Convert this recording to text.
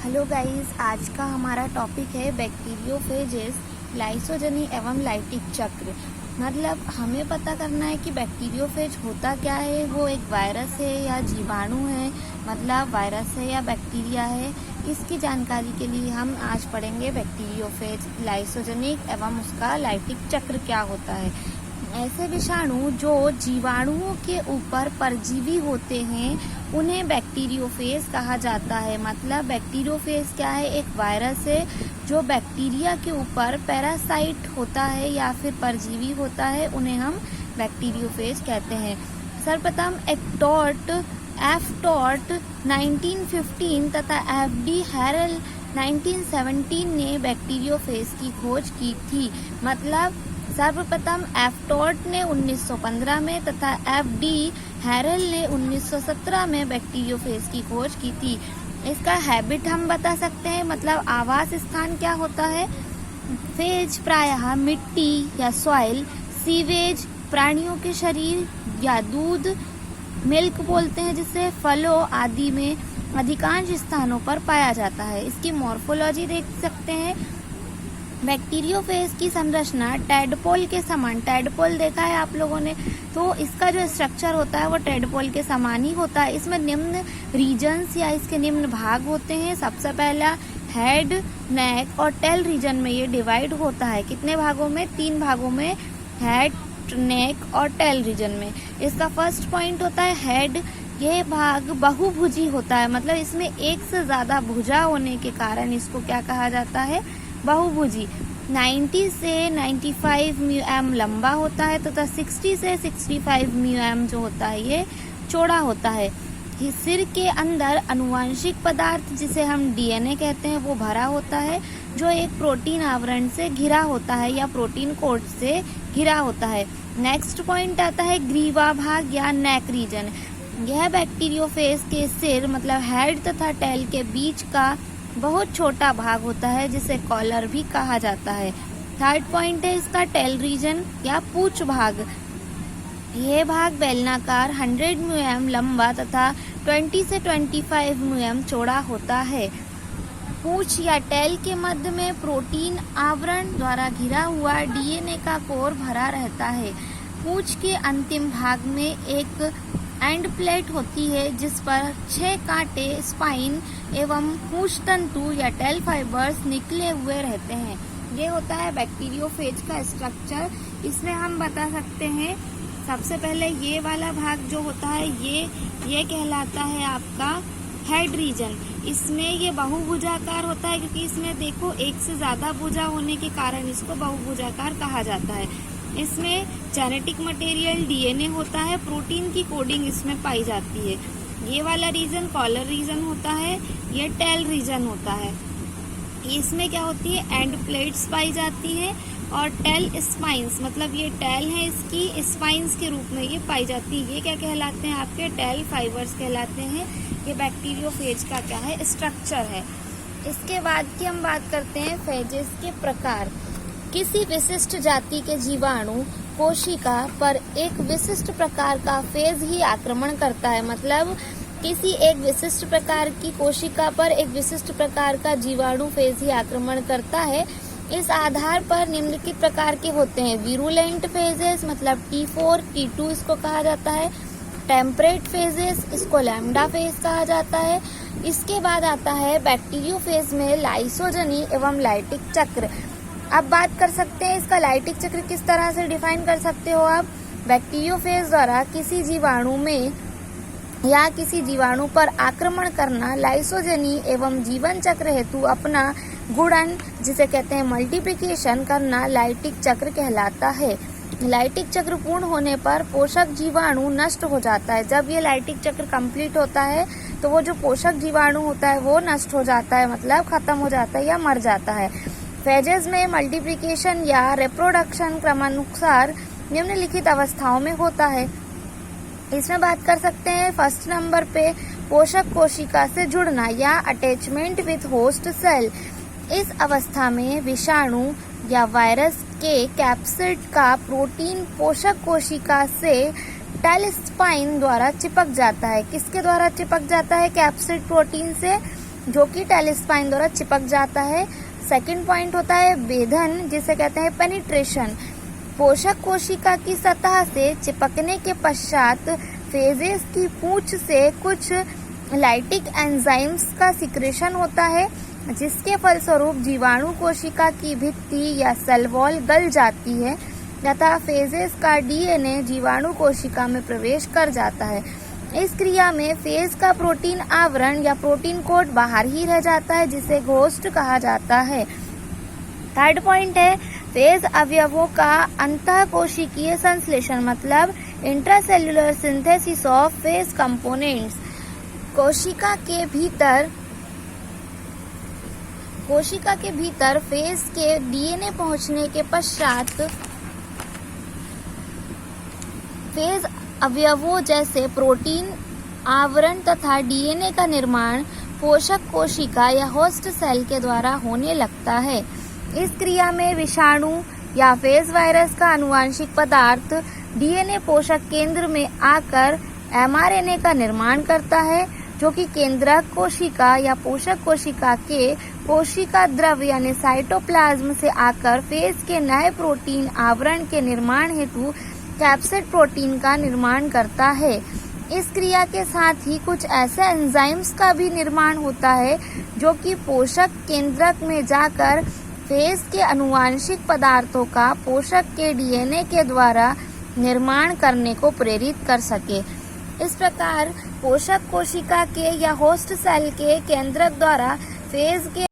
Hello guys, आज का हमारा टॉपिक है बैक्टीरियोफेजेस, लाइसोजनी एवं लाइटिक चक्र। मतलब हमें पता करना है कि बैक्टीरियोफेज होता क्या है। वो एक वायरस है या जीवाणु है, मतलब वायरस है या बैक्टीरिया है। इसकी जानकारी के लिए हम आज पढ़ेंगे बैक्टीरियोफेज, लाइसोजेनिक एवं उसका लाइटिक चक्र क्या होता है। ऐसे विषाणु जो जीवाणुओं के ऊपर परजीवी होते हैं उन्हें बैक्टीरियोफेज कहा जाता है। मतलब बैक्टीरियोफेज क्या है? एक वायरस है जो बैक्टीरिया के ऊपर पैरासाइट होता है या फिर परजीवी होता है, उन्हें हम बैक्टीरियोफेज कहते हैं। सर्वप्रथम एफ टॉट 1915 तथा एफ.डी. हैरल 1917 ने बैक्टीरियोफेज की खोज की थी। मतलब सर्वप्रथम एफ टॉट ने 1915 में तथा एफ.डी. हैरल ने 1917 में बैक्टीरियोफेज की खोज की थी। इसका हैबिट हम बता सकते हैं, मतलब आवास स्थान क्या होता है। फेज प्रायः मिट्टी या सॉइल, सीवेज प्राणियों के शरीर या दूध, मिल्क बोलते हैं जिसे, फलों आदि में अधिकांश स्थानों पर पाया जाता है। इसकी मॉर्फोलॉजी देख सकते हैं। बैक्टीरियोफेज की संरचना टैडपोल के समान, टैडपोल देखा है आप लोगों ने, तो इसका जो स्ट्रक्चर होता है वो टैडपोल के समान ही होता है। इसमें निम्न रीजन्स या इसके निम्न भाग होते हैं। सबसे पहला हेड, नेक और टेल रीजन में ये डिवाइड होता है। कितने भागों में? 3 भागों में, हेड, नेक और टेल रीजन में। इसका फर्स्ट पॉइंट होता है हेड। यह भाग बहुभुजी होता है, मतलब इसमें एक से ज्यादा भुजा होने के कारण इसको क्या कहा जाता है? बहुभुजी। 90 से 95 म्यूएम लंबा होता है तथा 60 से 65 म्यूएम जो होता है ये चौड़ा होता है। सिर के अंदर अनुवांशिक पदार्थ जिसे हम डीएनए कहते हैं वो भरा होता है, जो एक प्रोटीन आवरण से घिरा होता है या प्रोटीन कोट से घिरा होता है। नेक्स्ट पॉइंट आता है ग्रीवा भाग या नेक रीजन। यह बैक्टीरियोफेज के सिर मतलब हेड तथा टेल के बीच का बहुत छोटा भाग होता है जिसे कॉलर भी कहा जाता है। थर्ड पॉइंट है इसका टेल रीजन या पूंछ भाग। यह भाग बेलनाकार 100 म्यूएम लंबा तथा 20 से 25 म्यूएम चौड़ा होता है। पूंछ या टेल के मध्य में प्रोटीन आवरण द्वारा घिरा हुआ डीएनए का कोर भरा रहता है। पूंछ के अंतिम भाग में एक एंड प्लेट होती है जिस पर 6 कांटे, स्पाइन एवं पूंछ तंतु या टेल फाइबर्स निकले हुए रहते हैं। ये होता है बैक्टीरियोफेज का स्ट्रक्चर। इसमें हम बता सकते हैं सबसे पहले ये वाला भाग जो होता है ये कहलाता है आपका हेड रीजन। इसमें ये बहुभुजाकार होता है क्योंकि इसमें देखो एक से ज्यादा भुजा होने के कारण इसको बहुभुजाकार कहा जाता है। इसमें जेनेटिक मटेरियल डीएनए होता है, प्रोटीन की कोडिंग इसमें पाई जाती है। ये वाला रीजन कॉलर रीजन होता है, ये टेल रीजन होता है। इसमें क्या होती है? एंड प्लेट्स पाई जाती है और टेल स्पाइंस, मतलब ये टेल है इसकी स्पाइंस के रूप में ये पाई जाती है। ये क्या कहलाते हैं? आपके टेल फाइबर्स कहलाते हैं। ये बैक्टीरियोफेज का क्या है? स्ट्रक्चर है। इसके बाद की हम बात करते हैं फेजेस के प्रकार। किसी विशिष्ट जाति के जीवाणु कोशिका पर एक विशिष्ट प्रकार का फेज ही आक्रमण करता है। मतलब किसी एक विशिष्ट प्रकार की कोशिका पर एक विशिष्ट प्रकार का जीवाणु फेज ही आक्रमण करता है। इस आधार पर निम्नलिखित प्रकार के होते हैं। विरुलेंट फेजेस मतलब T4, T2 इसको कहा जाता है। टेम्परेट फेजेस, इसको लैम्डा फेज कहा जाता है। इसके बाद आता है बैक्टीरियोफेज में लाइसोजनी एवं लाइटिक चक्र। अब बात कर सकते हैं इसका लाइटिक चक्र किस तरह से डिफाइन कर सकते हो आप। बैक्टीरियोफेज द्वारा किसी जीवाणु में या किसी जीवाणु पर आक्रमण करना लाइसोजनी एवं जीवन चक्र हेतु अपना गुणन जिसे कहते हैं मल्टीप्लिकेशन करना लाइटिक चक्र कहलाता है। लाइटिक चक्र पूर्ण होने पर पोषक जीवाणु नष्ट हो जाता है। जब ये लाइटिक चक्र कंप्लीट होता है तो वो जो पोषक जीवाणु होता है वो नष्ट हो जाता है, मतलब खत्म हो जाता है या मर जाता है। फेजेस में मल्टीप्लिकेशन या रिप्रोडक्शन क्रमानुसार निम्नलिखित अवस्थाओं में होता है। इसमें बात कर सकते हैं फर्स्ट नंबर पे पोषक कोशिका से जुड़ना या अटैचमेंट विथ होस्ट सेल। इस अवस्था में विषाणु या वायरस के कैप्सिड का प्रोटीन पोषक कोशिका से टेल स्पाइन द्वारा चिपक जाता है। किसके द्वारा चिपक जाता है? कैप्सिड प्रोटीन से जो कि टेलिस्पाइन द्वारा चिपक जाता है। सेकंड पॉइंट होता है भेदन, जिसे कहते हैं पेनिट्रेशन। पोषक कोशिका की सतह से चिपकने के पश्चात फेजेस की पूंछ से कुछ लाइटिक एंजाइम्स का सिक्रेशन होता है, जिसके फलस्वरूप जीवाणु कोशिका की भित्ति या सेल वॉल गल जाती है तथा फेजेस का डीएनए जीवाणु कोशिका में प्रवेश कर जाता है। इस क्रिया में फेज का प्रोटीन आवरण या प्रोटीन कोट बाहर ही रह जाता है, जिसे घोस्ट कहा जाता है। थर्ड पॉइंट है फेज अवयवों का अंतःकोशिकीय संश्लेषण, मतलब intracellular synthesis of phase components. कोशिका के भीतर फेज के डीएनए पहुंचने के पश्चात फेज अवयवों जैसे प्रोटीन आवरण तथा डीएनए का निर्माण पोषक कोशिका या होस्ट सेल के द्वारा होने लगता है। इस क्रिया में विषाणु या फेज वायरस का आनुवांशिक पदार्थ डीएनए पोषक केंद्र में आकर एमआरएनए का निर्माण करता है, जो कि केंद्रक कोशिका या पोषक कोशिका के कोशिका द्रव यानी साइटोप्लाज्म से आकर फेज के नए प्रोटीन आवरण के निर्माण हेतु कैप्सिड प्रोटीन का निर्माण करता है। इस क्रिया के साथ ही कुछ ऐसे एंजाइम्स का भी निर्माण होता है जो कि पोषक केंद्रक में जाकर फेज के आनुवांशिक पदार्थों का पोषक के डीएनए के द्वारा निर्माण करने को प्रेरित कर सके। इस प्रकार पोषक कोशिका के या होस्ट सेल के केंद्रक द्वारा फेज के